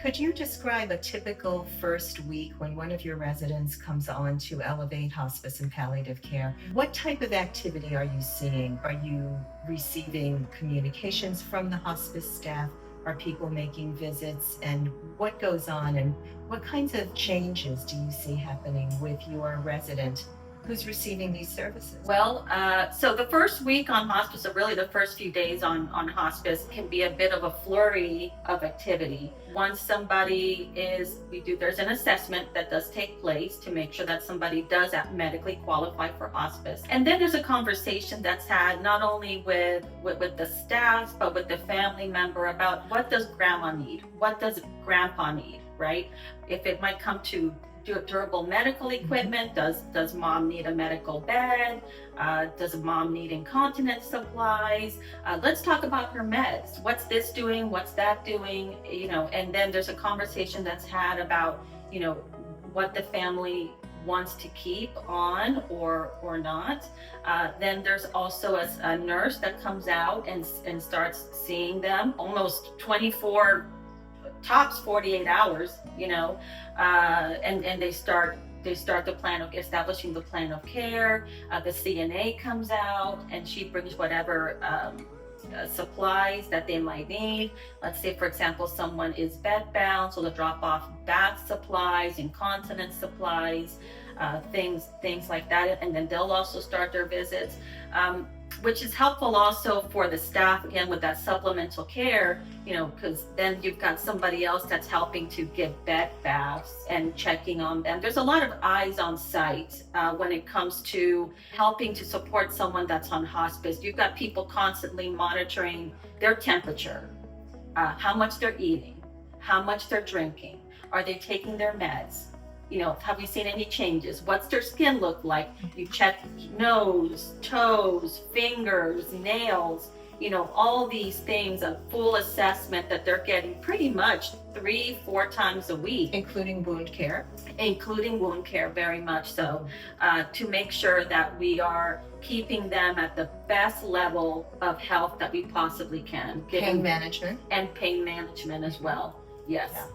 Could you describe a typical first week when one of your residents comes on to elevate hospice and palliative care? What type of activity are you seeing? Are you receiving communications from the hospice staff? Are people making visits? And what goes on and what kinds of changes do you see happening with your resident who's receiving these services? So the first week on hospice, or really the first few days on hospice, can be a bit of a flurry of activity. Once there's an assessment that does take place to make sure that somebody does medically qualify for hospice. And then there's a conversation that's had not only with the staff, but with the family member about what does grandma need? What does grandpa need, right? If it might come to durable medical equipment, does mom need a medical bed? Does mom need incontinence supplies? Let's talk about her meds. What's this doing? What's that doing? And then there's a conversation that's had about, what the family wants to keep on or not. Then there's also a nurse that comes out and starts seeing them almost 24 tops 48 hours, and they start the plan of establishing the plan of care. The CNA comes out and she brings whatever supplies that they might need. Let's say, for example, someone is bed bound, so they'll drop off bath supplies, incontinence supplies, things like that, and then they'll also start their visits. Which is helpful also for the staff, again, with that supplemental care, because then you've got somebody else that's helping to give bed baths and checking on them. There's a lot of eyes on site when it comes to helping to support someone that's on hospice. You've got people constantly monitoring their temperature, how much they're eating, how much they're drinking, are they taking their meds? Have you seen any changes? What's their skin look like? You check nose, toes, fingers, nails, all these things, a full assessment that they're getting pretty much 3-4 times a week. Including wound care? Including wound care, very much so, to make sure that we are keeping them at the best level of health that we possibly can. Pain management? And pain management as well, yes. Yeah.